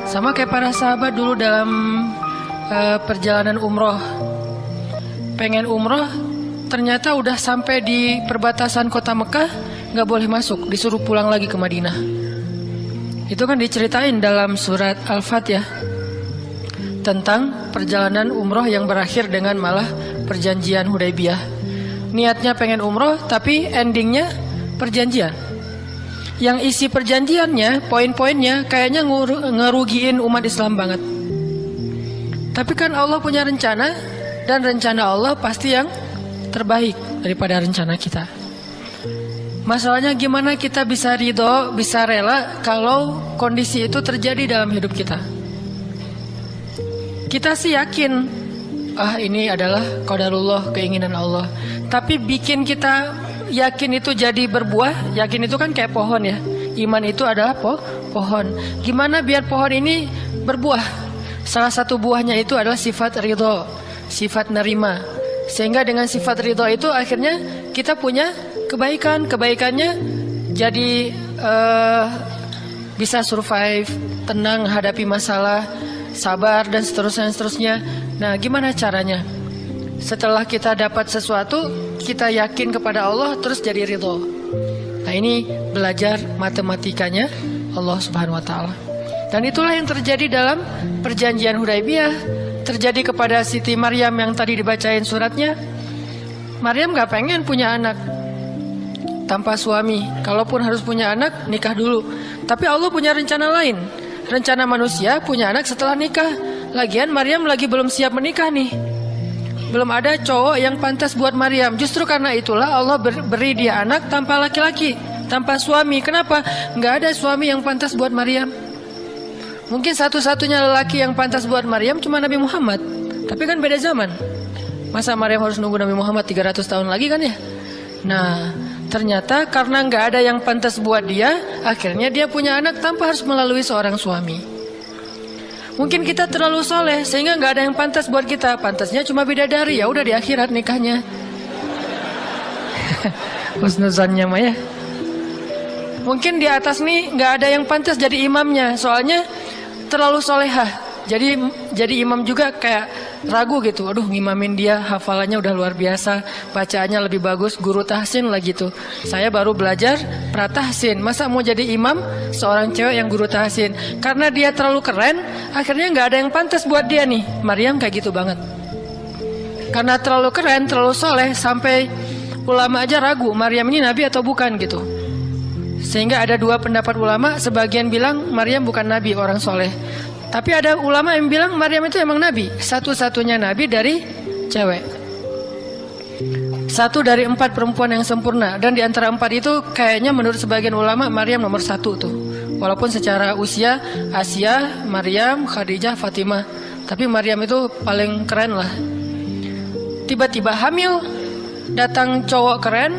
Sama kayak para sahabat dulu dalam perjalanan umroh. Pengen umroh, ternyata udah sampai di perbatasan kota Mekah, gak boleh masuk, disuruh pulang lagi ke Madinah. Itu kan diceritain dalam surat Al-Fatihah tentang perjalanan umroh yang berakhir dengan malah perjanjian Hudaybiyah. Niatnya pengen umroh, tapi endingnya perjanjian. Yang isi perjanjiannya, poin-poinnya kayaknya ngerugiin umat Islam banget. Tapi kan Allah punya rencana, dan rencana Allah pasti yang terbaik daripada rencana kita. Masalahnya gimana kita bisa ridho, bisa rela kalau kondisi itu terjadi dalam hidup kita. Kita sih yakin, ini adalah qadarullah, keinginan Allah. Tapi bikin kita yakin itu jadi berbuah, yakin itu kan kayak pohon ya. Iman itu adalah pohon. Gimana biar pohon ini berbuah? Salah satu buahnya itu adalah sifat ridho, sifat nerima. Sehingga dengan sifat ridho itu akhirnya kita punya kebaikan. Kebaikannya jadi bisa survive, tenang hadapi masalah, sabar dan seterusnya. Nah, gimana caranya? Setelah kita dapat sesuatu, kita yakin kepada Allah, terus jadi ridho. Nah, ini belajar matematikanya Allah Subhanahu wa Ta'ala. Dan itulah yang terjadi dalam perjanjian Hudaybiyah. Terjadi kepada Siti Maryam yang tadi dibacain suratnya. Maryam gak pengen punya anak tanpa suami. Kalaupun harus punya anak, nikah dulu. Tapi Allah punya rencana lain. Rencana manusia punya anak setelah nikah. Lagian Maryam lagi belum siap menikah nih. Belum ada cowok yang pantas buat Maryam. Justru karena itulah Allah beri dia anak tanpa laki-laki, tanpa suami. Kenapa? Gak ada suami yang pantas buat Maryam. Mungkin satu-satunya lelaki yang pantas buat Maryam cuma Nabi Muhammad. Tapi kan beda zaman. Masa Maryam harus nunggu Nabi Muhammad 300 tahun lagi kan ya? Nah, ternyata karena gak ada yang pantas buat dia, akhirnya dia punya anak tanpa harus melalui seorang suami. Mungkin kita terlalu soleh sehingga gak ada yang pantas buat kita. Pantasnya cuma bidadari, ya udah di akhirat nikahnya. Husnuzannya mah ya. Mungkin di atas nih gak ada yang pantas jadi imamnya, soalnya terlalu solehah. Jadi imam juga kayak ragu gitu. Aduh, ngimamin dia, hafalannya udah luar biasa, bacaannya lebih bagus, guru tahsin lah gitu. Saya baru belajar pratahsin, masa mau jadi imam seorang cewek yang guru tahsin? Karena dia terlalu keren, akhirnya nggak ada yang pantas buat dia nih. Maryam kayak gitu banget. Karena terlalu keren, terlalu soleh, sampai ulama aja ragu Maryam ini nabi atau bukan gitu. Sehingga ada dua pendapat ulama, sebagian bilang Maryam bukan nabi, orang soleh. Tapi ada ulama yang bilang Maryam itu emang nabi, satu-satunya nabi dari cewek, satu dari 4 perempuan yang sempurna. Dan di antara 4 itu kayaknya menurut sebagian ulama Maryam nomor 1 tuh. Walaupun secara usia Asia, Maryam, Khadijah, Fatimah, tapi Maryam itu paling keren lah. Tiba-tiba hamil, datang cowok keren,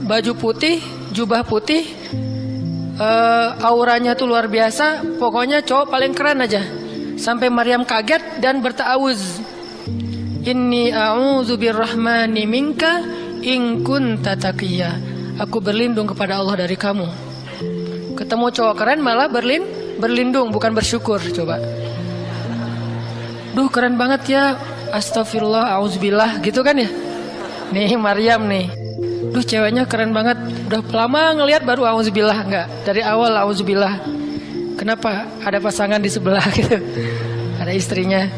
baju putih, jubah putih, auranya tuh luar biasa. Pokoknya cowok paling keren aja. Sampai Maryam kaget dan berta'awuz, Inni a'udzu birrahmani minka in kunta taqiyya. Aku berlindung kepada Allah dari kamu. Ketemu cowok keren malah berlindung, bukan bersyukur. Coba. Duh, keren banget ya. Astagfirullah, auzubillah gitu kan ya. Nih Maryam nih. Duh, ceweknya keren banget. Udah lama ngelihat baru auzubillah, enggak. Dari awal auzubillah. Kenapa? Ada pasangan di sebelah gitu. Ada istrinya.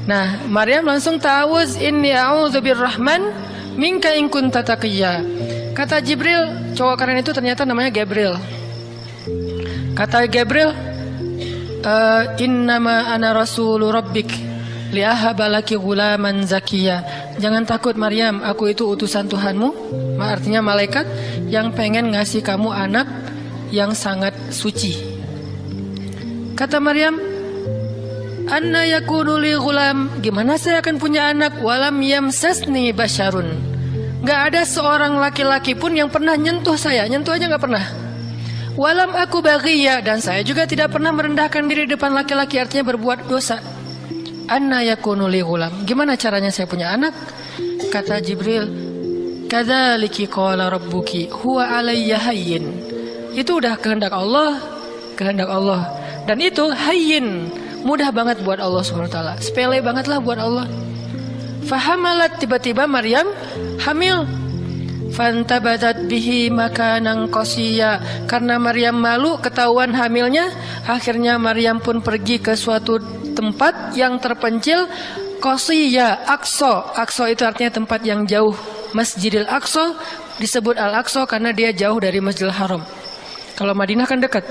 Nah, Maryam langsung ta'awuz, inni a'udzu birrahman minka in kunta taqiyya. Kata Jibril, cowok keren itu ternyata namanya Gabriel. Kata Gabriel, innama ana rasulu rabbik liahaba laki ghulaman zakiyya. Jangan takut Maryam, aku itu utusan Tuhanmu, artinya malaikat yang pengen ngasih kamu anak yang sangat suci. Kata Maryam, anna yakunu li ghulam, gimana saya akan punya anak, walam yamsasni basyarun, gak ada seorang laki-laki pun yang pernah nyentuh saya, nyentuh aja gak pernah. Walam aku baghiyya, dan saya juga tidak pernah merendahkan diri depan laki-laki, artinya berbuat dosa. Anna yakunu li ghulam, gimana caranya saya punya anak? Kata Jibril, kadzaliki qala rabbuki huwa alayya hayyin. Itu udah kehendak Allah, kehendak Allah. Dan itu hayyin, mudah banget buat Allah SWT, sepele banget lah buat Allah. Fahamalat, tiba-tiba Maryam hamil. Fantabadat bihi makanan qasiyya, karena Maryam malu ketahuan hamilnya, akhirnya Maryam pun pergi ke suatu tempat yang terpencil, qasiyya, Aqsa. Aqsa itu artinya tempat yang jauh. Masjidil Aqsa disebut Al-Aqsa karena dia jauh dari Masjidil Haram. Kalau Madinah kan dekat.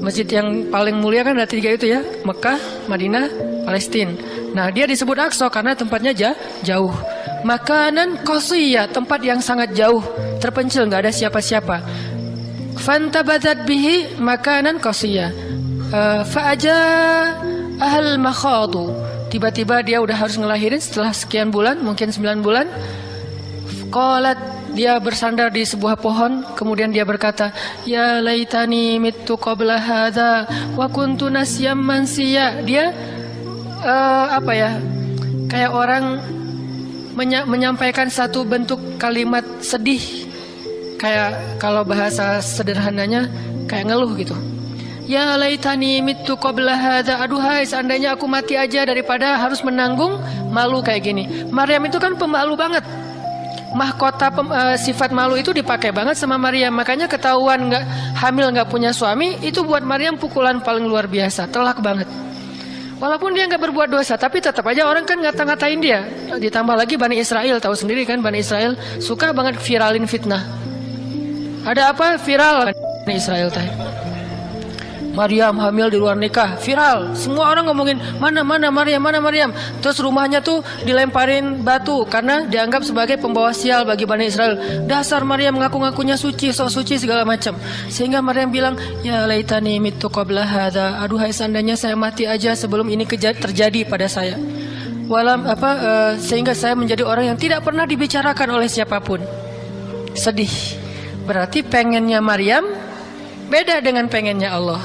Masjid yang paling mulia kan ada 3 itu ya, Mekah, Madinah, Palestina. Nah, dia disebut Aqsa karena tempatnya jauh. Makanan qasiyya, tempat yang sangat jauh, terpencil, nggak ada siapa-siapa. Fantabadat bihi makanan qasiyya. Fa'aja ahal makhadu. Tiba-tiba dia udah harus ngelahirin setelah sekian bulan, mungkin 9 bulan. Qalat, dia bersandar di sebuah pohon, kemudian dia berkata, ya laitani mittu qabla hadza wa kuntu nasyam mansiya. Dia kayak orang menyampaikan satu bentuk kalimat sedih, kayak kalau bahasa sederhananya kayak ngeluh gitu. Ya laitani mittu qabla hadza, aduhai seandainya aku mati aja daripada harus menanggung malu kayak gini. Maryam itu kan pemalu banget. Mahkota sifat malu itu dipakai banget sama Maryam. Makanya ketahuan hamil nggak punya suami, itu buat Maryam pukulan paling luar biasa, telak banget. Walaupun dia nggak berbuat dosa, tapi tetap aja orang kan ngata-ngatain dia. Ditambah lagi Bani Israel, tahu sendiri kan, Bani Israel suka banget viralin fitnah. Ada apa viral Bani Israel teh? Maryam hamil di luar nikah, viral. Semua orang ngomongin mana Maryam. Terus rumahnya tuh dilemparin batu karena dianggap sebagai pembawa sial bagi Bani Israel. Dasar Maryam ngaku-ngakunya suci, sok suci segala macam. Sehingga Maryam bilang, ya laitani mittu qabla hadza, aduhai seandainya saya mati aja sebelum ini terjadi pada saya. Sehingga saya menjadi orang yang tidak pernah dibicarakan oleh siapapun. Sedih. Berarti pengennya Maryam beda dengan pengennya Allah.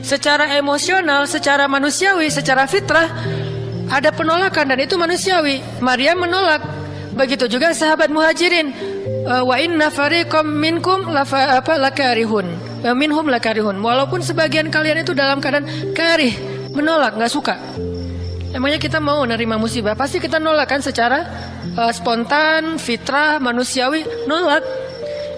Secara emosional, secara manusiawi, secara fitrah ada penolakan dan itu manusiawi. Maryam menolak. Begitu juga sahabat Muhajirin. Wa inna fariqam minkum lakarihun. Minhum lakarihun. Walaupun sebagian kalian itu dalam keadaan karih, menolak, nggak suka. Emangnya kita mau nerima musibah? Pasti kita nolak kan secara spontan, fitrah, manusiawi, nolak.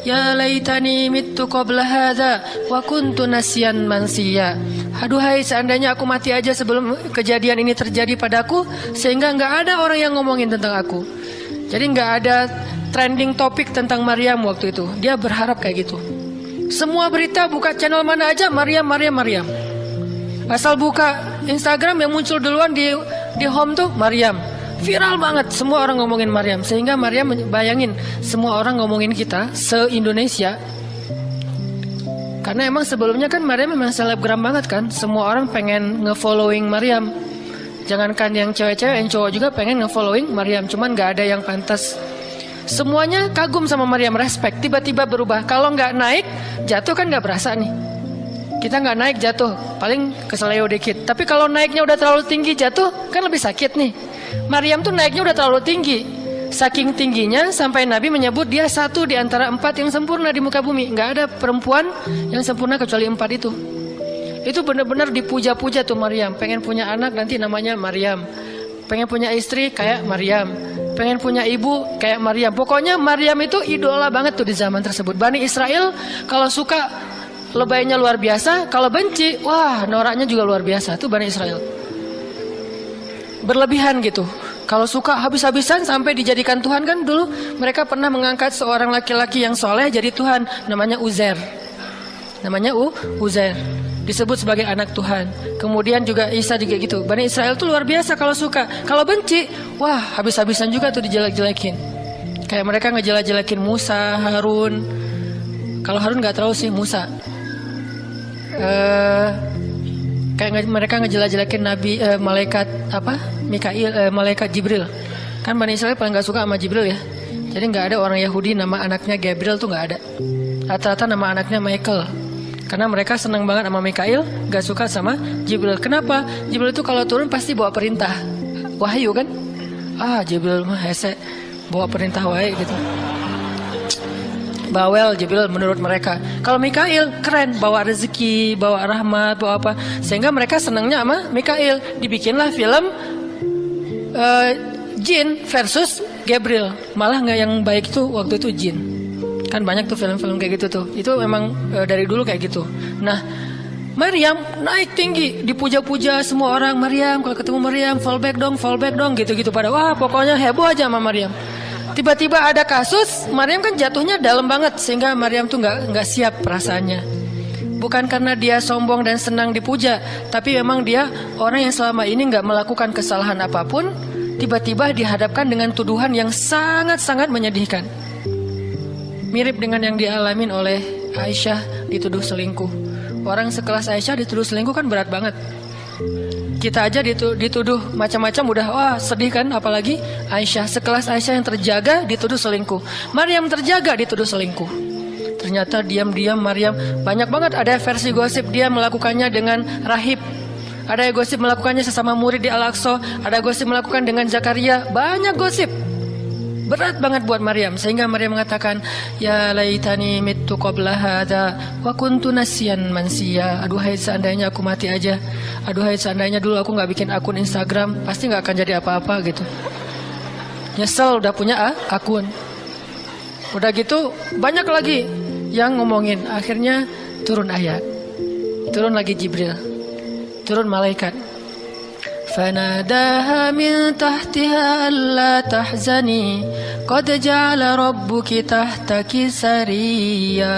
Ya laitani mittu qabla hadza wa kuntu nasyan mansiya. Aduhai seandainya aku mati aja sebelum kejadian ini terjadi padaku, sehingga nggak ada orang yang ngomongin tentang aku. Jadi nggak ada trending topik tentang Maryam waktu itu. Dia berharap kayak gitu. Semua berita buka channel mana aja Maryam. Asal buka Instagram yang muncul duluan di home tuh Maryam. Viral banget, semua orang ngomongin Maryam. Sehingga Maryam bayangin, semua orang ngomongin kita se-Indonesia. Karena emang sebelumnya kan Maryam memang selebgram banget kan. Semua orang pengen nge-following Maryam. Jangankan yang cewek-cewek, yang cowok juga pengen nge-following Maryam. Cuman gak ada yang pantas. Semuanya kagum sama Maryam, respect. Tiba-tiba berubah. Kalau gak naik, jatuh kan gak berasa nih. Kita gak naik jatuh, paling keseleo dikit. Tapi kalau naiknya udah terlalu tinggi jatuh, kan lebih sakit nih. Maryam tuh naiknya udah terlalu tinggi. Saking tingginya sampai Nabi menyebut dia satu di antara 4 yang sempurna di muka bumi. Nggak ada perempuan yang sempurna kecuali 4 itu. Itu benar-benar dipuja-puja tuh Maryam. Pengen punya anak nanti namanya Maryam. Pengen punya istri kayak Maryam. Pengen punya ibu kayak Maryam. Pokoknya Maryam itu idola banget tuh di zaman tersebut. Bani Israel kalau suka lebaynya luar biasa, kalau benci, wah noraknya juga luar biasa. Tuh Bani Israel. Berlebihan gitu. Kalau suka habis-habisan sampai dijadikan Tuhan kan dulu mereka pernah mengangkat seorang laki-laki yang soleh jadi Tuhan, namanya Uzair. Uzair. Disebut sebagai anak Tuhan. Kemudian juga Isa juga gitu. Bani Israel tuh luar biasa kalau suka. Kalau benci, wah habis-habisan juga tuh dijelek-jelekin. Kayak mereka ngejelek-jelekin Musa, Harun. Kalau Harun nggak terlalu sih, Musa. Kayak mereka ngejelek-jelekin Nabi malaikat malaikat Jibril. Kan Bani Israel paling gak suka sama Jibril ya. Jadi gak ada orang Yahudi nama anaknya Gabriel tuh gak ada. Rata-rata nama anaknya Michael. Karena mereka senang banget sama Mikail, gak suka sama Jibril. Kenapa? Jibril itu kalau turun pasti bawa perintah. Wahyu kan? Jibril mah hese bawa perintah wae gitu. bawel Jibril menurut mereka. Kalau Mikail keren, bawa rezeki, bawa rahmat, bawa apa. Sehingga mereka senangnya sama Mikail. Dibikinlah film jin versus Gabriel. Malah nggak yang baik itu waktu itu jin. Kan banyak tuh film-film kayak gitu tuh. Itu memang dari dulu kayak gitu. Nah, Maryam naik tinggi, dipuja-puja semua orang. Maryam, kalau ketemu Maryam, fall back dong, gitu-gitu pada. Wah, pokoknya heboh aja sama Maryam. Tiba-tiba ada kasus, Maryam kan jatuhnya dalam banget sehingga Maryam tuh nggak siap perasaannya. Bukan karena dia sombong dan senang dipuja, tapi memang dia orang yang selama ini nggak melakukan kesalahan apapun, tiba-tiba dihadapkan dengan tuduhan yang sangat-sangat menyedihkan. Mirip dengan yang dialamin oleh Aisyah dituduh selingkuh. Orang sekelas Aisyah dituduh selingkuh kan berat banget. Kita aja dituduh macam-macam udah wah sedih kan, apalagi Aisyah, sekelas Aisyah yang terjaga dituduh selingkuh. Maryam terjaga dituduh selingkuh. Ternyata diam-diam Maryam banyak banget ada versi gosip dia melakukannya dengan rahib. Ada gosip melakukannya sesama murid di Al-Aqsa, ada gosip melakukan dengan Zakaria, banyak gosip. Berat banget buat Maryam sehingga Maryam mengatakan, ya laitani mittu qabla hadza wa kuntu nasiyan mansiya. Aduhai seandainya aku mati aja. Aduhai seandainya dulu aku nggak bikin akun Instagram, pasti nggak akan jadi apa-apa gitu. Nyesel udah punya akun. Udah gitu banyak lagi yang ngomongin. Akhirnya turun ayat, turun lagi Jibril, turun malaikat. فناداها من تحتها ألا تحزني قد جعل ربك تحتك سريا.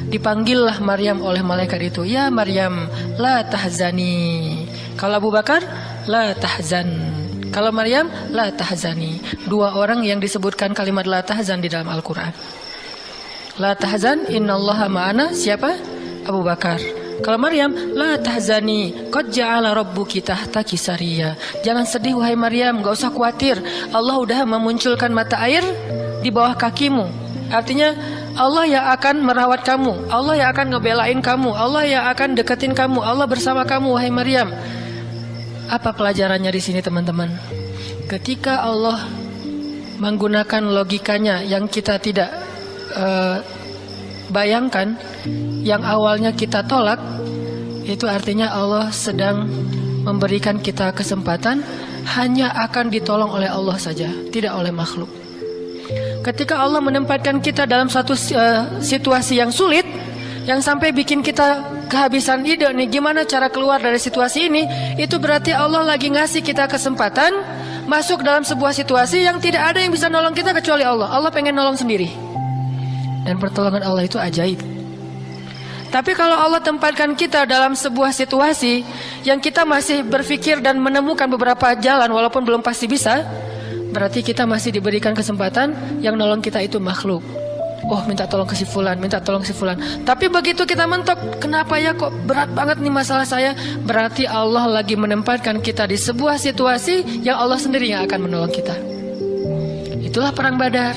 Dipanggillah Maryam oleh malaikat itu, ya Maryam, la tahzani. Kalau Abu Bakar, la tahzan. Kalau Maryam, la tahzani. Dua orang yang disebutkan kalimat la tahzan di dalam Al-Quran. La tahzan, innallaha ma'ana. Siapa? Abu Bakar. Kalau Maryam, la tahzani, qad ja'ala rabbuki tahtaki sariya. Jangan sedih wahai Maryam, gak usah khawatir. Allah udah memunculkan mata air di bawah kakimu. Artinya Allah yang akan merawat kamu, Allah yang akan ngebelain kamu, Allah yang akan deketin kamu, Allah bersama kamu wahai Maryam. Apa pelajarannya di sini teman-teman? Ketika Allah menggunakan logikanya yang kita tidak bayangkan, yang awalnya kita tolak, itu artinya Allah sedang memberikan kita kesempatan hanya akan ditolong oleh Allah saja, tidak oleh makhluk. Ketika Allah menempatkan kita dalam suatu situasi yang sulit, yang sampai bikin kita kehabisan ide nih gimana cara keluar dari situasi ini, itu berarti Allah lagi ngasih kita kesempatan masuk dalam sebuah situasi yang tidak ada yang bisa nolong kita kecuali Allah. Allah pengen nolong sendiri. Dan pertolongan Allah itu ajaib. Tapi kalau Allah tempatkan kita dalam sebuah situasi yang kita masih berpikir dan menemukan beberapa jalan walaupun belum pasti bisa, berarti kita masih diberikan kesempatan yang nolong kita itu makhluk. Oh, minta tolong ke si fulan, minta tolong si fulan. Tapi begitu kita mentok, kenapa ya kok berat banget nih masalah saya? Berarti Allah lagi menempatkan kita di sebuah situasi yang Allah sendiri yang akan menolong kita. Itulah perang Badar,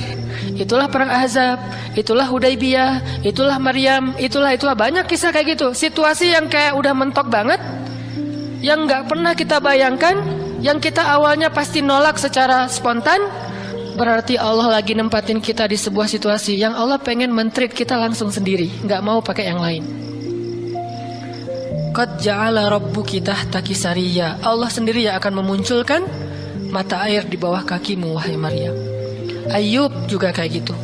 itulah perang Ahzab, itulah Hudaybiyah, itulah Maryam, itulah banyak kisah kayak gitu. Situasi yang kayak udah mentok banget, yang nggak pernah kita bayangkan, yang kita awalnya pasti nolak secara spontan. Berarti Allah lagi nempatin kita di sebuah situasi yang Allah pengen men-treat kita langsung sendiri, nggak mau pakai yang lain. Qad ja'ala rabbuki tahtaki sariya. Allah sendiri yang akan memunculkan mata air di bawah kakimu wahai Maryam. Ayub juga kayak gitu.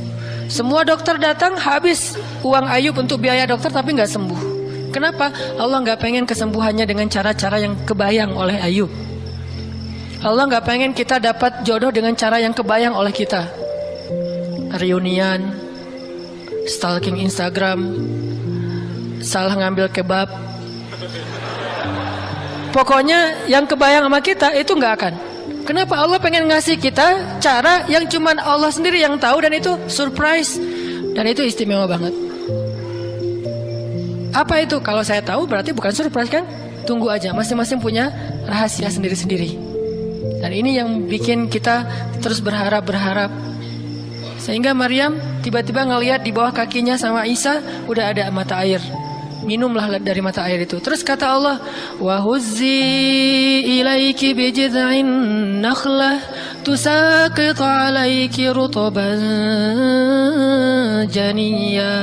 Semua dokter datang habis uang Ayub untuk biaya dokter tapi nggak sembuh. Kenapa? Allah nggak pengen kesembuhannya dengan cara-cara yang kebayang oleh Ayub. Allah nggak pengen kita dapat jodoh dengan cara yang kebayang oleh kita. Reunian, stalking Instagram, salah ngambil kebab. Pokoknya yang kebayang sama kita itu nggak akan. Kenapa? Allah pengen ngasih kita cara yang cuman Allah sendiri yang tahu, dan itu surprise, dan itu istimewa banget. Apa itu? Kalau saya tahu berarti bukan surprise kan? Tunggu aja, masing-masing punya rahasia sendiri-sendiri. Dan ini yang bikin kita terus berharap. Sehingga Maryam tiba-tiba ngelihat di bawah kakinya sama Isa udah ada mata air. Minumlah dari mata air itu. Terus kata Allah, wa huzzi ilaiki bijid'in nakhlah تساقط عليك رطبا جنيا.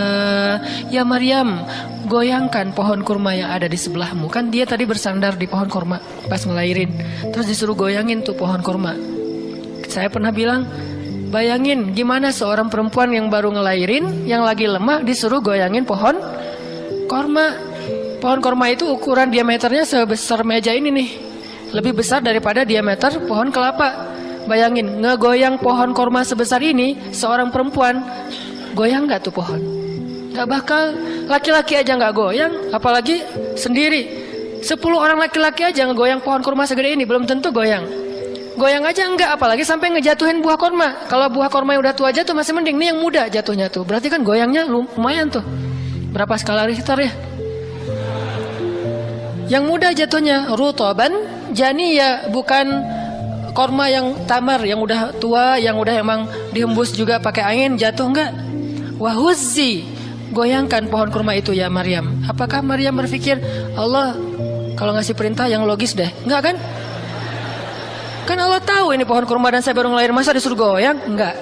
Ya Maryam, goyangkan pohon kurma yang ada di sebelahmu. Kan dia tadi bersandar di pohon kurma pas ngelahirin, terus disuruh goyangin tuh pohon kurma. Saya pernah bilang, bayangin gimana seorang perempuan yang baru ngelahirin, yang lagi lemah, disuruh goyangin pohon korma. Pohon korma itu ukuran diameternya sebesar meja ini nih, lebih besar daripada diameter pohon kelapa. Bayangin, ngegoyang pohon korma sebesar ini, seorang perempuan, goyang gak tuh pohon? Gak bakal. Laki-laki aja gak goyang, apalagi sendiri. 10 orang laki-laki aja ngegoyang pohon korma segede ini, belum tentu goyang. Goyang aja enggak, apalagi sampai ngejatuhin buah korma. Kalau buah korma yang udah tua jatuh masih mending, nih yang muda jatuhnya tuh. Berarti kan goyangnya lumayan tuh. Berapa skala Richter ya? Yang muda jatuhnya rutoban janiya, bukan korma yang tamar, yang udah tua, yang udah emang dihembus juga pakai angin jatuh, enggak. Wahuzzi, goyangkan pohon kurma itu ya Maryam. Apakah Maryam berpikir Allah kalau ngasih perintah yang logis deh? Enggak kan? Kan Allah tahu ini pohon kurma dan saya baru ngelahirin, masa disuruh goyang? Enggak.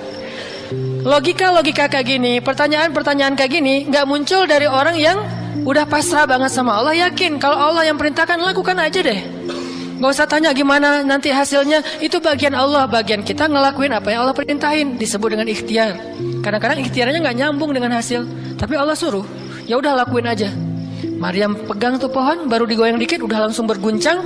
Logika kayak gini, pertanyaan kayak gini nggak muncul dari orang yang udah pasrah banget sama Allah, yakin kalau Allah yang perintahkan, lakukan aja deh. Gak usah tanya gimana nanti hasilnya, itu bagian Allah, bagian kita ngelakuin apa yang Allah perintahin, disebut dengan ikhtiar. Kadang-kadang ikhtiarnya nggak nyambung dengan hasil, tapi Allah suruh, ya udah lakuin aja. Maryam pegang tuh pohon, baru digoyang dikit udah langsung berguncang.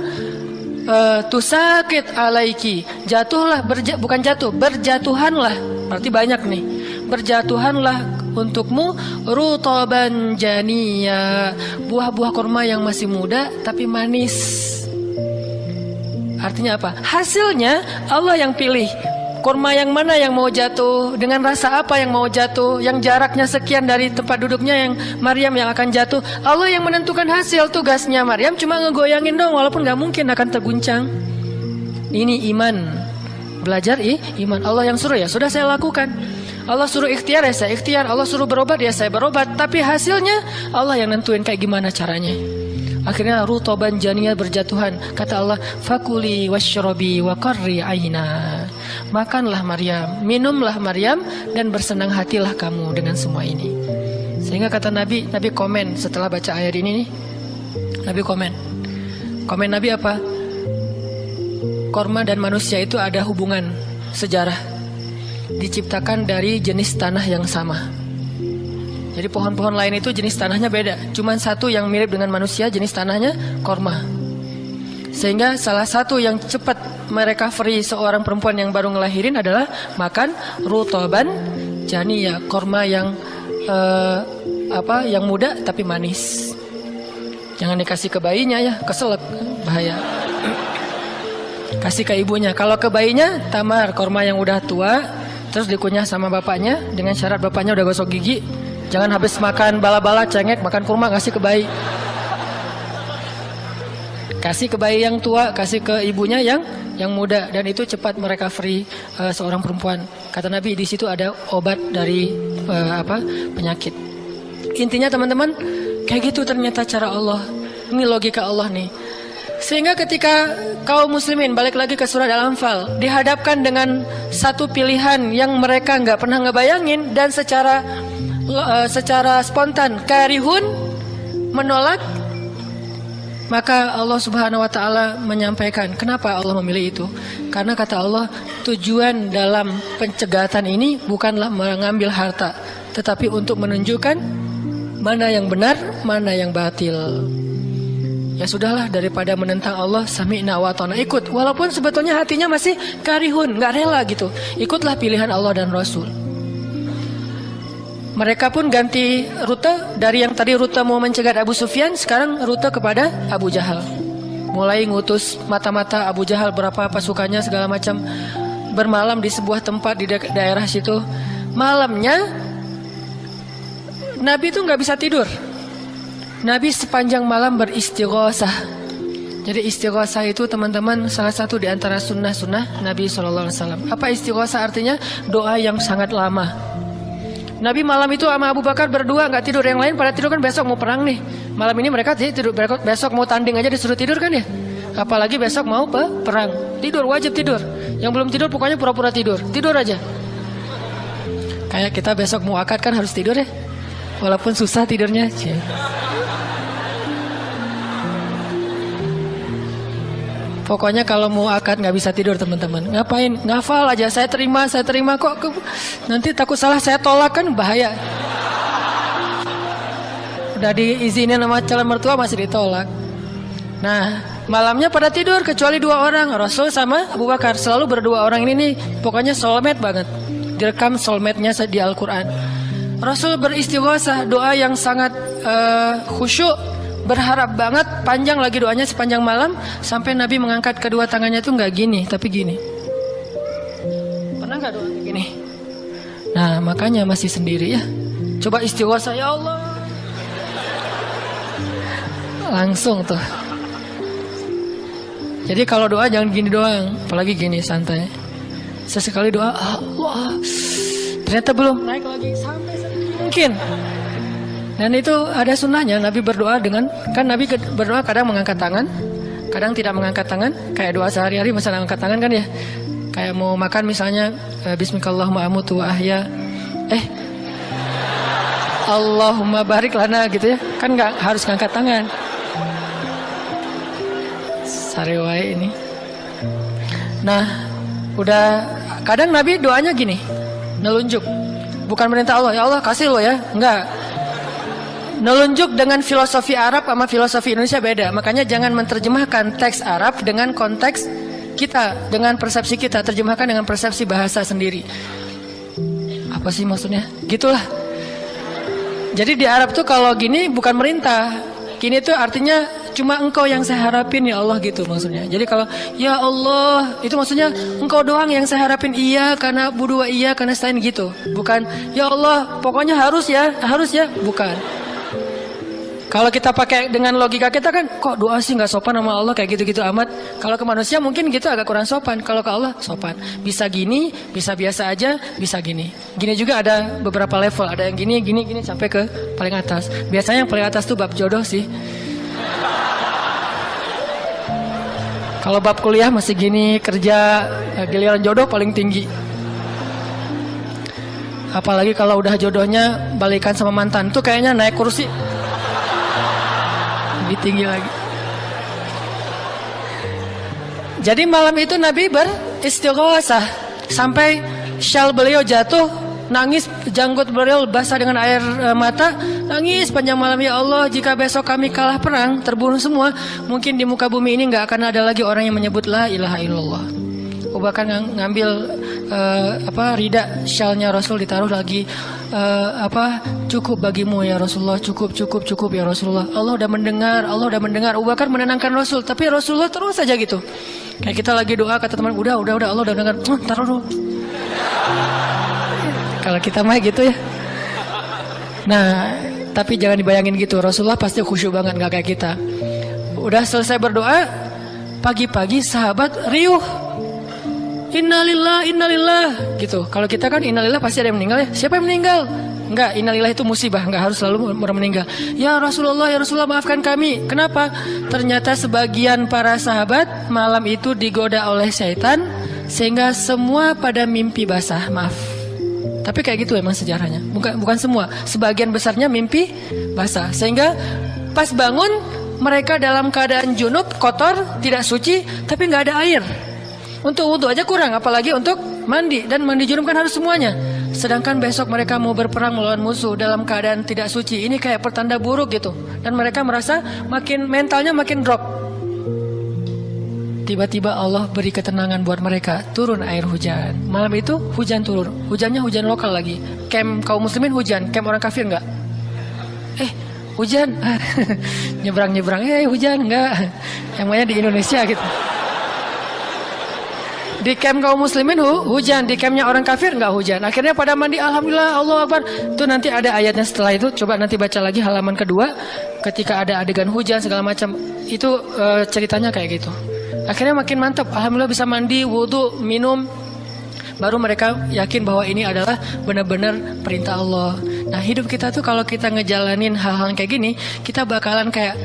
Tusakit alaiki, jatuhlah, bukan jatuh, berjatuhanlah, berarti banyak nih. Berjatuhanlah untukmu rutoban janiya, buah-buah kurma yang masih muda tapi manis. Artinya apa? Hasilnya Allah yang pilih. Kurma yang mana yang mau jatuh, dengan rasa apa yang mau jatuh, yang jaraknya sekian dari tempat duduknya yang Maryam yang akan jatuh. Allah yang menentukan hasil. Tugasnya Maryam cuma ngegoyangin dong, walaupun gak mungkin akan terguncang. Ini iman. Belajar iman. Allah yang suruh, ya sudah saya lakukan. Allah suruh ikhtiar, ya saya ikhtiar. Allah suruh berobat, ya saya berobat. Tapi hasilnya Allah yang nentuin kayak gimana caranya. Akhirnya rutoban janiyah, berjatuhan. Kata Allah, fakuli wasyrobi wa qarri aina. Makanlah Maryam, minumlah Maryam, dan bersenang hatilah kamu dengan semua ini. Sehingga kata Nabi komen setelah baca ayat ini nih. Nabi komen Nabi apa? Korma dan manusia itu ada hubungan sejarah, diciptakan dari jenis tanah yang sama. Jadi pohon-pohon lain itu jenis tanahnya beda. Cuman satu yang mirip dengan manusia, jenis tanahnya korma. Sehingga salah satu yang cepat merecovery seorang perempuan yang baru ngelahirin adalah makan rutoban janiya, korma yang yang muda tapi manis. Jangan dikasih ke bayinya ya, keselak, bahaya. Kasih ke ibunya. Kalau ke bayinya tamar, korma yang udah tua, terus dikunyah sama bapaknya dengan syarat bapaknya udah gosok gigi. Jangan habis makan bala-bala cengek, makan kurma kasih ke bayi. Kasih ke bayi yang tua, kasih ke ibunya yang muda, dan itu cepat merecovery seorang perempuan. Kata Nabi di situ ada obat dari penyakit. Intinya teman-teman, kayak gitu ternyata cara Allah. Ini logika Allah nih. Sehingga ketika kaum muslimin, balik lagi ke surat Al-Anfal, dihadapkan dengan satu pilihan yang mereka nggak pernah ngebayangin, dan secara spontan karihun, menolak, maka Allah Subhanahu wa taala menyampaikan kenapa Allah memilih itu. Karena kata Allah, tujuan dalam pencegatan ini bukanlah mengambil harta, tetapi untuk menunjukkan mana yang benar, mana yang batil. Ya sudahlah, daripada menentang Allah, sami'na wa ta'na, ikut. Walaupun sebetulnya hatinya masih karihun, nggak rela gitu. Ikutlah pilihan Allah dan Rasul. Mereka pun ganti rute, dari yang tadi rute mau mencegat Abu Sufyan, sekarang rute kepada Abu Jahal. Mulai ngutus mata-mata Abu Jahal, berapa pasukannya segala macam, bermalam di sebuah tempat di daerah situ. Malamnya Nabi itu nggak bisa tidur. Nabi sepanjang malam beristighosah. Jadi istighosah itu teman-teman salah satu di antara sunnah-sunnah Nabi SAW. Apa istighosah artinya? Doa yang sangat lama. Nabi malam itu sama Abu Bakar berdua nggak tidur, yang lain pada tidur kan besok mau perang nih. Malam ini mereka tidur, besok mau tanding aja disuruh tidur kan ya. Apalagi besok mau perang. Tidur, wajib tidur. Yang belum tidur pokoknya pura-pura tidur. Tidur aja. Kayak kita besok mau akad kan harus tidur ya. Walaupun susah tidurnya. Pokoknya kalau mau akad nggak bisa tidur teman-teman. Ngapain? Ngafal aja. Saya terima kok. Nanti takut salah saya tolak kan bahaya. Udah diizinin sama calon mertua masih ditolak. Nah, malamnya pada tidur kecuali 2 orang, Rasul sama Abu Bakar. Selalu berdua orang ini nih, pokoknya soulmate banget. Direkam soulmate-nya di Al-Quran. Rasul beristighosah, doa yang sangat khusyuk, berharap banget, panjang lagi doanya sepanjang malam, sampai Nabi mengangkat kedua tangannya tuh nggak gini, tapi gini. Pernah nggak doa gini? Nah, makanya masih sendiri ya. Coba istighosah, ya Allah. Langsung tuh. Jadi kalau doa jangan gini doang, apalagi gini santai. Sesekali doa, Allah. Ternyata belum naik lagi sampai mungkin. Dan itu ada sunnahnya, Nabi berdoa dengan, kan Nabi berdoa kadang mengangkat tangan, kadang tidak mengangkat tangan. Kayak doa sehari-hari misalnya angkat tangan kan ya. Kayak mau makan misalnya, Bismillahirrahmanirrahim amutu wa ahya. Allahumma barik lana gitu ya. Kan nggak harus ngangkat tangan. Sarewai ini. Nah, udah kadang Nabi doanya gini, nelunjuk. Bukan perintah Allah, ya Allah kasih lo ya. Enggak. Nelunjuk dengan filosofi Arab sama filosofi Indonesia beda. Makanya jangan menerjemahkan teks Arab dengan konteks kita, dengan persepsi kita. Terjemahkan dengan persepsi bahasa sendiri. Apa sih maksudnya? Gitulah. Jadi di Arab tuh kalau gini bukan merintah. Gini tuh artinya cuma engkau yang saya harapin ya Allah gitu maksudnya. Jadi kalau ya Allah itu maksudnya engkau doang yang saya harapin, iya karena budua iya karena selain gitu. Bukan ya Allah pokoknya harus ya bukan. Kalau kita pakai dengan logika kita kan kok doa sih nggak sopan sama Allah kayak gitu-gitu amat. Kalau ke manusia mungkin gitu agak kurang sopan. Kalau ke Allah sopan. Bisa gini, bisa biasa aja, bisa gini. Gini juga ada beberapa level. Ada yang gini sampai ke paling atas. Biasanya yang paling atas tuh bab jodoh sih. Kalau bab kuliah masih gini, kerja, giliran jodoh paling tinggi. Apalagi kalau udah jodohnya balikan sama mantan, tuh kayaknya naik kursi. Lebih tinggi lagi. Jadi malam itu Nabi beristighosah sampai syal beliau jatuh, nangis, janggut beliau basah dengan air mata, nangis panjang malam, ya Allah jika besok kami kalah perang, terbunuh semua, mungkin di muka bumi ini nggak akan ada lagi orang yang menyebut la ilaha illallah. Abu Bakar ngambil rida syalnya Rasul, ditaruh lagi, cukup bagimu ya Rasulullah, cukup ya Rasulullah. Allah udah mendengar. Abu Bakar menenangkan Rasul, tapi Rasulullah terus saja gitu. Kayak kita lagi doa kata teman, udah Allah udah dengar, taruh dulu. Kalau kita mah gitu ya. Nah, tapi jangan dibayangin gitu. Rasulullah pasti khusyuk banget, nggak kayak kita. Udah selesai berdoa, pagi-pagi sahabat riuh. Innalillah gitu. Kalau kita kan innalillah pasti ada yang meninggal ya. Siapa yang meninggal? Enggak, innalillah itu musibah, enggak harus selalu orang meninggal. Ya Rasulullah maafkan kami. Kenapa? Ternyata sebagian para sahabat malam itu digoda oleh syaitan sehingga semua pada mimpi basah. Maaf. Tapi kayak gitu emang sejarahnya. Bukan semua. Sebagian besarnya mimpi basah. Sehingga pas bangun mereka dalam keadaan junub, kotor, tidak suci, tapi nggak ada air. Untuk wudhu aja kurang, apalagi untuk mandi. Dan mandi junub kan harus semuanya. Sedangkan besok mereka mau berperang melawan musuh dalam keadaan tidak suci. Ini kayak pertanda buruk gitu. Dan mereka merasa mentalnya makin drop. Tiba-tiba Allah beri ketenangan buat mereka. Turun air hujan. Malam itu hujan turun. Hujannya hujan lokal lagi. Camp kaum muslimin hujan. Camp orang kafir enggak? Hujan. Nyebrang-nyebrang. Hujan enggak. Yang namanya di Indonesia gitu. Di camp kaum muslimin hujan, di campnya orang kafir nggak hujan. Akhirnya pada mandi, alhamdulillah, Allah Akbar. Itu nanti ada ayatnya setelah itu. Coba nanti baca lagi halaman kedua. Ketika ada adegan hujan segala macam, itu ceritanya kayak gitu. Akhirnya makin mantap. Alhamdulillah bisa mandi, wudhu, minum. Baru mereka yakin bahwa ini adalah benar-benar perintah Allah. Nah hidup kita tuh kalau kita ngejalanin hal-hal kayak gini, kita bakalan kayak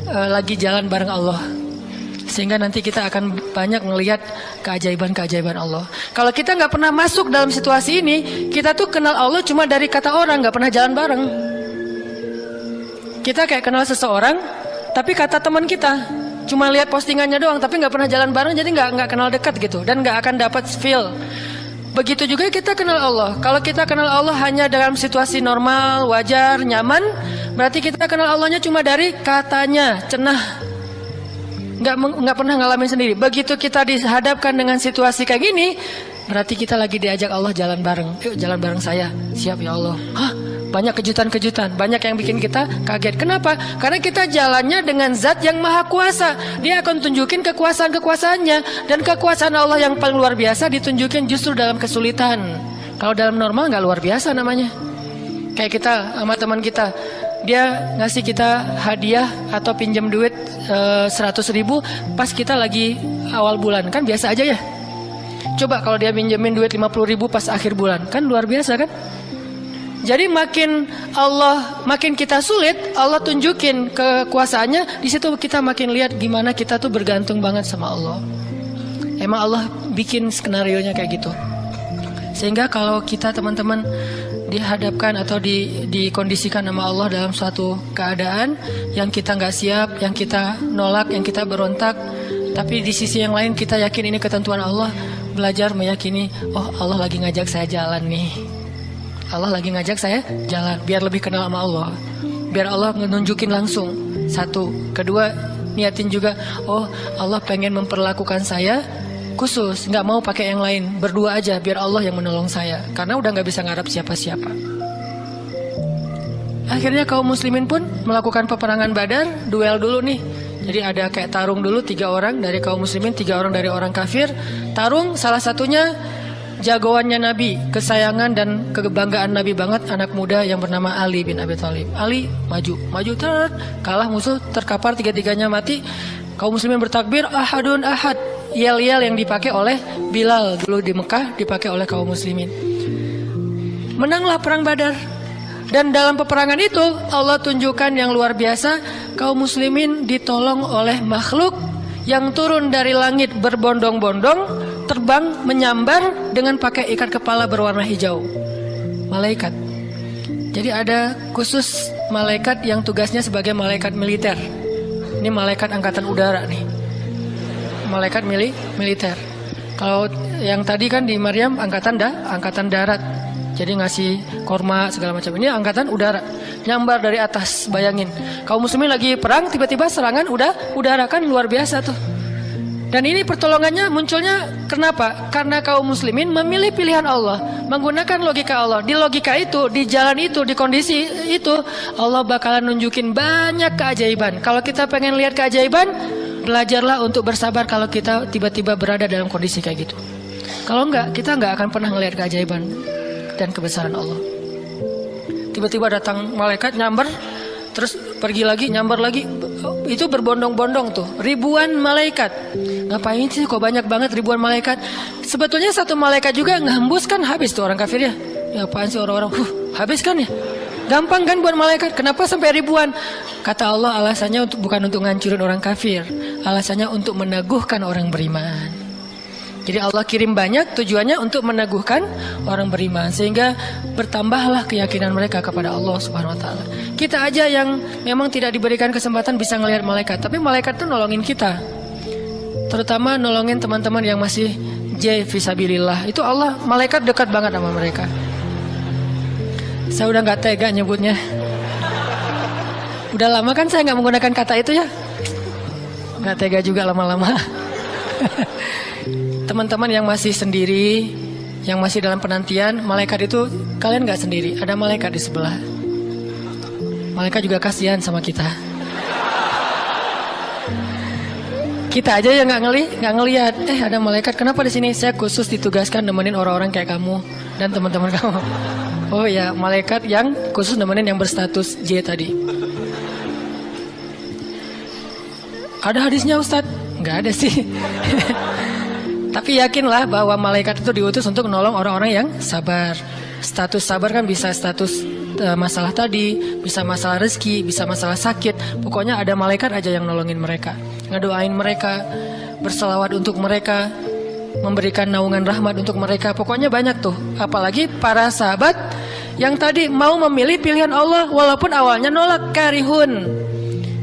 lagi jalan bareng Allah. Sehingga nanti kita akan banyak melihat keajaiban-keajaiban Allah. Kalau kita nggak pernah masuk dalam situasi ini, kita tuh kenal Allah cuma dari kata orang, nggak pernah jalan bareng. Kita kayak kenal seseorang, tapi kata teman kita, cuma lihat postingannya doang, tapi nggak pernah jalan bareng, jadi nggak kenal dekat gitu, dan nggak akan dapat feel. Begitu juga kita kenal Allah. Kalau kita kenal Allah hanya dalam situasi normal, wajar, nyaman, berarti kita kenal Allahnya cuma dari katanya, cenah. Nggak pernah ngalamin sendiri. Begitu kita dihadapkan dengan situasi kayak gini, berarti kita lagi diajak Allah jalan bareng. Yuk jalan bareng saya. Siap ya Allah. Hah? Banyak kejutan-kejutan, banyak yang bikin kita kaget. Kenapa? Karena kita jalannya dengan zat yang maha kuasa. Dia akan tunjukin kekuasaan-kekuasaannya. Dan kekuasaan Allah yang paling luar biasa ditunjukin justru dalam kesulitan. Kalau dalam normal nggak luar biasa namanya. Kayak kita sama teman kita, dia ngasih kita hadiah atau pinjam duit 100.000 pas kita lagi awal bulan, kan biasa aja ya. Coba kalau dia pinjemin duit 50.000 pas akhir bulan, kan luar biasa kan. Jadi makin kita sulit, Allah tunjukin kekuasaannya. Di situ kita makin lihat gimana kita tuh bergantung banget sama Allah. Emang Allah bikin skenario-nya kayak gitu. Sehingga kalau kita teman-teman dihadapkan atau dikondisikan sama Allah dalam suatu keadaan yang kita nggak siap, yang kita nolak, yang kita berontak, tapi di sisi yang lain kita yakin ini ketentuan Allah, belajar meyakini, oh Allah lagi ngajak saya jalan nih. Allah lagi ngajak saya jalan biar lebih kenal sama Allah, biar Allah nunjukin langsung. Satu, kedua, niatin juga, oh Allah pengen memperlakukan saya khusus, nggak mau pakai yang lain, berdua aja biar Allah yang menolong saya, karena udah nggak bisa ngarap siapa-siapa. Akhirnya kaum muslimin pun melakukan peperangan Badar, duel dulu nih. Jadi ada kayak tarung dulu, 3 orang dari kaum muslimin, 3 orang dari orang kafir. Tarung, salah satunya jagoannya Nabi, kesayangan dan kebanggaan Nabi banget, anak muda yang bernama Ali bin Abi Thalib. Ali maju, kalah musuh, terkapar, 3-tiganya mati. Kaum muslimin bertakbir, ahadun ahad. Yel-yel yang dipakai oleh Bilal dulu di Mekah dipakai oleh kaum muslimin. Menanglah perang Badar. Dan dalam peperangan itu Allah tunjukkan yang luar biasa, kaum muslimin ditolong oleh makhluk yang turun dari langit berbondong-bondong, terbang menyambar dengan pakai ikat kepala berwarna hijau. Malaikat. Jadi ada khusus malaikat yang tugasnya sebagai malaikat militer. Ini malaikat angkatan udara nih. Malaikat militer. Kalau yang tadi kan di Maryam angkatan darat. Jadi ngasih korma segala macam. Ini angkatan udara. Nyambar dari atas, bayangin. Kaum muslimin lagi perang, tiba-tiba serangan udara, kan luar biasa tuh. Dan ini pertolongannya munculnya kenapa? Karena kaum muslimin memilih pilihan Allah, menggunakan logika Allah. Di logika itu, di jalan itu, di kondisi itu, Allah bakalan nunjukin banyak keajaiban. Kalau kita pengen lihat keajaiban, belajarlah untuk bersabar kalau kita tiba-tiba berada dalam kondisi kayak gitu. Kalau enggak, kita enggak akan pernah ngelihat keajaiban dan kebesaran Allah. Tiba-tiba datang malaikat nyamber, terus pergi lagi, nyamber lagi. Itu berbondong-bondong tuh, ribuan malaikat. Ngapain sih kok banyak banget ribuan malaikat? Sebetulnya satu malaikat juga ngehembus kan habis tuh orang kafir ya. Ya apaan sih orang-orang, habis kan ya. Gampang kan buat malaikat, kenapa sampai ribuan? Kata Allah alasannya bukan untuk ngancurin orang kafir, alasannya untuk meneguhkan orang beriman. Jadi Allah kirim banyak tujuannya untuk meneguhkan orang beriman, sehingga bertambahlah keyakinan mereka kepada Allah Subhanahu wa taala. Kita aja yang memang tidak diberikan kesempatan bisa ngelihat malaikat, tapi malaikat tuh nolongin kita. Terutama nolongin teman-teman yang masih fisabilillah. Itu Allah, malaikat dekat banget sama mereka. Saya udah nggak tega nyebutnya. Udah lama kan saya nggak menggunakan kata itu ya. Nggak tega juga lama-lama. Teman-teman yang masih sendiri, yang masih dalam penantian, malaikat itu kalian nggak sendiri. Ada malaikat di sebelah. Malaikat juga kasihan sama kita. Kita aja yang nggak ngelihat. Ada malaikat. Kenapa di sini? Saya khusus ditugaskan nemenin orang-orang kayak kamu dan teman-teman kamu. Oh ya, malaikat yang khusus nemenin yang berstatus J tadi. Ada hadisnya Ustadz? Nggak ada sih. Tapi yakinlah bahwa malaikat itu diutus untuk menolong orang-orang yang sabar. Status sabar kan bisa status masalah tadi, bisa masalah rezeki, bisa masalah sakit. Pokoknya ada malaikat aja yang nolongin mereka, ngedoain mereka, berselawat untuk mereka, memberikan naungan rahmat untuk mereka. Pokoknya banyak tuh. Apalagi para sahabat yang tadi mau memilih pilihan Allah walaupun awalnya nolak, karihun.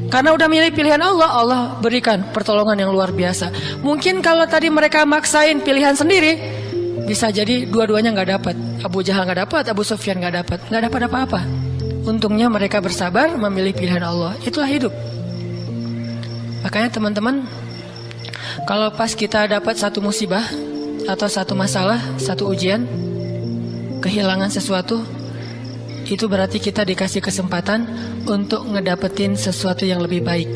Karena udah milih pilihan Allah, Allah berikan pertolongan yang luar biasa. Mungkin kalau tadi mereka maksain pilihan sendiri, bisa jadi dua-duanya nggak dapat. Abu Jahal nggak dapat, Abu Sufyan nggak dapat apa-apa. Untungnya mereka bersabar memilih pilihan Allah. Itulah hidup. Makanya teman-teman, kalau pas kita dapat satu musibah atau satu masalah, satu ujian, kehilangan sesuatu, itu berarti kita dikasih kesempatan untuk ngedapetin sesuatu yang lebih baik.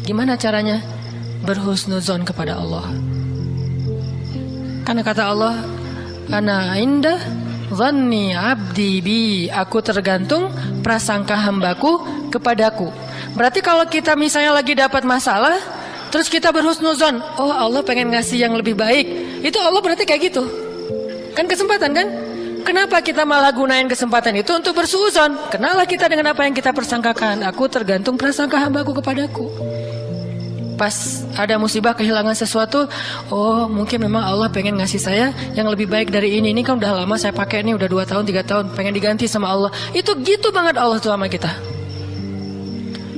Gimana caranya? Berhusnuzon kepada Allah. Karena kata Allah, ana inda dhanni abdi bi, aku tergantung prasangka hambaku kepadaku. Berarti kalau kita misalnya lagi dapat masalah, terus kita berhusnuzon, oh Allah pengen ngasih yang lebih baik, itu Allah berarti kayak gitu. Kan kesempatan kan? Kenapa kita malah gunain kesempatan itu untuk bersuuzon? Kenalah kita dengan apa yang kita persangkakan. Aku tergantung prasangka hambaku kepadaku. Pas ada musibah kehilangan sesuatu, oh mungkin memang Allah pengen ngasih saya yang lebih baik dari ini. Ini kan udah lama saya pakai, ini udah 2 tahun 3 tahun, pengen diganti sama Allah. Itu gitu banget Allah tuh sama kita.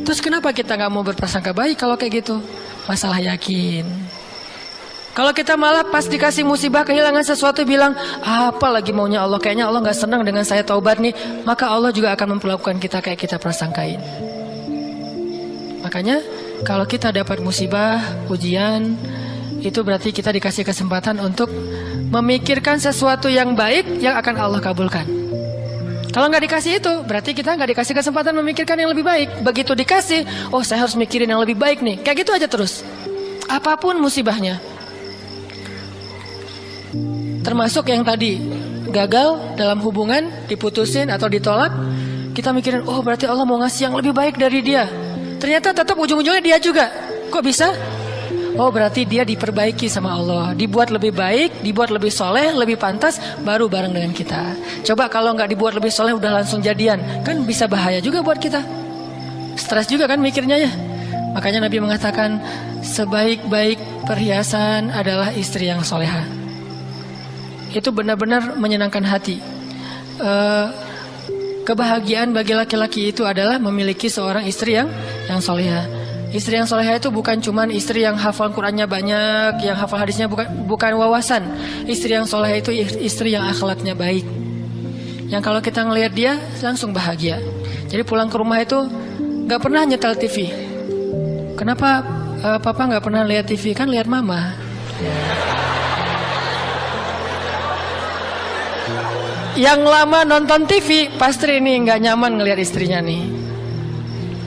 Terus kenapa kita gak mau berprasangka baik kalau kayak gitu? Masalah yakin. Kalau kita malah pas dikasih musibah kehilangan sesuatu bilang, apa lagi maunya Allah, kayaknya Allah gak senang dengan saya taubat nih, maka Allah juga akan memperlakukan kita kayak kita prasangkain. Makanya kalau kita dapat musibah, ujian, itu berarti kita dikasih kesempatan untuk memikirkan sesuatu yang baik yang akan Allah kabulkan. Kalau nggak dikasih itu, berarti kita nggak dikasih kesempatan memikirkan yang lebih baik. Begitu dikasih, oh saya harus mikirin yang lebih baik nih. Kayak gitu aja terus. Apapun musibahnya. Termasuk yang tadi, gagal dalam hubungan, diputusin atau ditolak, kita mikirin, oh berarti Allah mau ngasih yang lebih baik dari dia. Ternyata tetap ujung-ujungnya dia juga. Kok bisa? Oh berarti dia diperbaiki sama Allah, dibuat lebih baik, dibuat lebih soleh, lebih pantas, baru bareng dengan kita. Coba kalau nggak dibuat lebih soleh udah langsung jadian, kan bisa bahaya juga buat kita. Stres juga kan mikirnya ya. Makanya Nabi mengatakan, sebaik-baik perhiasan adalah istri yang soleha. Itu benar-benar menyenangkan hati. Kebahagiaan bagi laki-laki itu adalah memiliki seorang istri yang soleha. Istri yang soleha itu bukan cuman istri yang hafal Qur'annya banyak, yang hafal hadisnya, bukan wawasan. Istri yang soleha itu istri yang akhlaknya baik, yang kalau kita ngelihat dia langsung bahagia. Jadi pulang ke rumah itu nggak pernah nyetel TV. Kenapa papa nggak pernah lihat TV? Kan lihat mama. Yang lama nonton TV pasti ini nggak nyaman ngelihat istrinya nih.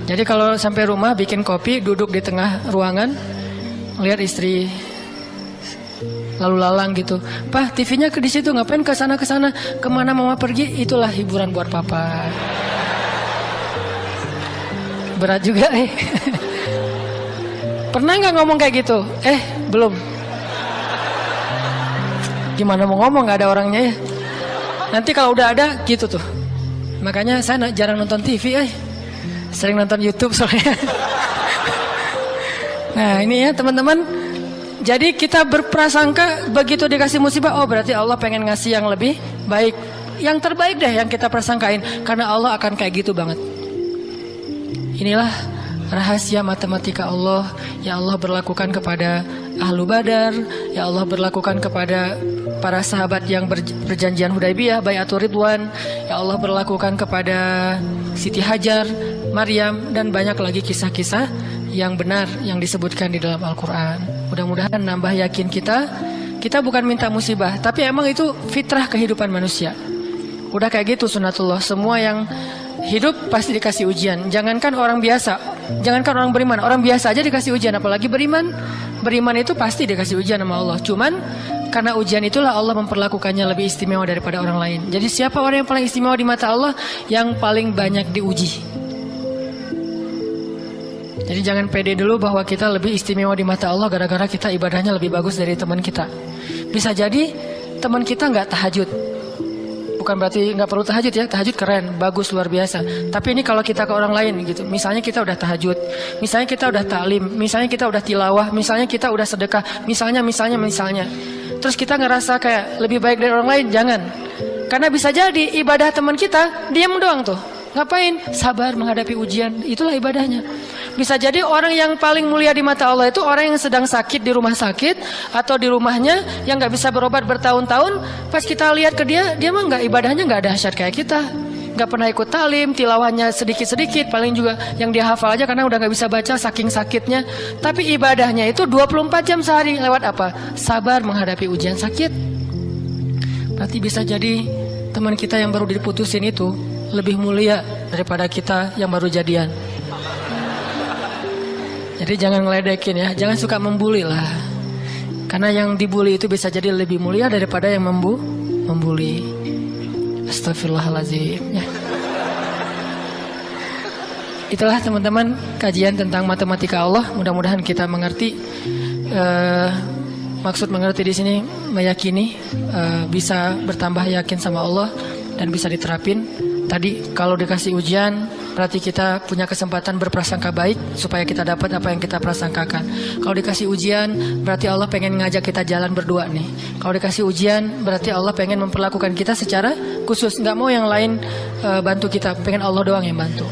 Jadi kalau sampai rumah bikin kopi, duduk di tengah ruangan, lihat istri lalu lalang gitu. Pak, TV-nya di situ, ngapain ke sana kemana mama pergi? Itulah hiburan buat papa. Berat juga Pernah nggak ngomong kayak gitu? Belum. Gimana mau ngomong nggak ada orangnya ya? Nanti kalau udah ada gitu tuh. Makanya saya jarang nonton TV, sering nonton YouTube soalnya. Nah ini ya teman-teman. Jadi kita berprasangka begitu dikasih musibah, oh berarti Allah pengen ngasih yang lebih baik. Yang terbaik deh yang kita prasangkain. Karena Allah akan kayak gitu banget. Inilah rahasia matematika Allah yang Allah berlakukan kepada Ahlu Badar, yang Allah berlakukan kepada para sahabat yang berjanjian Hudaybiyah, Bai'atul Ridwan, yang Allah berlakukan kepada Siti Hajar, Maryam, dan banyak lagi kisah-kisah yang benar yang disebutkan di dalam Al-Quran. Mudah-mudahan nambah yakin kita bukan minta musibah, tapi emang itu fitrah kehidupan manusia. Udah kayak gitu sunatullah, semua yang hidup pasti dikasih ujian. Jangankan orang biasa, jangankan orang beriman, orang biasa aja dikasih ujian, apalagi beriman. Beriman itu pasti dikasih ujian sama Allah. Cuman karena ujian itulah Allah memperlakukannya lebih istimewa daripada orang lain. Jadi siapa orang yang paling istimewa di mata Allah? Yang paling banyak diuji. Jadi jangan pede dulu bahwa kita lebih istimewa di mata Allah gara-gara kita ibadahnya lebih bagus dari teman kita. Bisa jadi teman kita nggak tahajud, bukan berarti nggak perlu tahajud ya. Tahajud keren, bagus, luar biasa. Tapi ini kalau kita ke orang lain gitu. Misalnya kita udah tahajud, misalnya kita udah taklim, misalnya kita udah tilawah, misalnya kita udah sedekah, misalnya. Terus kita ngerasa kayak lebih baik dari orang lain, jangan. Karena bisa jadi ibadah teman kita diam doang tuh. Ngapain? Sabar menghadapi ujian, itulah ibadahnya. Bisa jadi orang yang paling mulia di mata Allah itu orang yang sedang sakit di rumah sakit atau di rumahnya yang nggak bisa berobat bertahun-tahun. Pas kita lihat ke dia mah nggak, ibadahnya nggak dahsyat kayak kita, nggak pernah ikut talim, tilawahnya sedikit-sedikit, paling juga yang dia hafal aja karena udah nggak bisa baca saking sakitnya. Tapi ibadahnya itu 24 jam sehari. Lewat apa? Sabar menghadapi ujian sakit. Berarti bisa jadi teman kita yang baru diputusin itu lebih mulia daripada kita yang baru jadian. Jadi jangan ngeledekin ya, jangan suka membuli lah. Karena yang dibully itu bisa jadi lebih mulia daripada yang membuli. Astagfirullahaladzim ya. Itulah teman-teman kajian tentang matematika Allah. Mudah-mudahan kita mengerti. Maksud mengerti di sini meyakini, bisa bertambah yakin sama Allah dan bisa diterapin. Tadi kalau dikasih ujian berarti kita punya kesempatan berprasangka baik supaya kita dapat apa yang kita prasangkakan. Kalau dikasih ujian berarti Allah pengen ngajak kita jalan berdua nih. Kalau dikasih ujian berarti Allah pengen memperlakukan kita secara khusus, nggak mau yang lain bantu kita, pengen Allah doang yang bantu.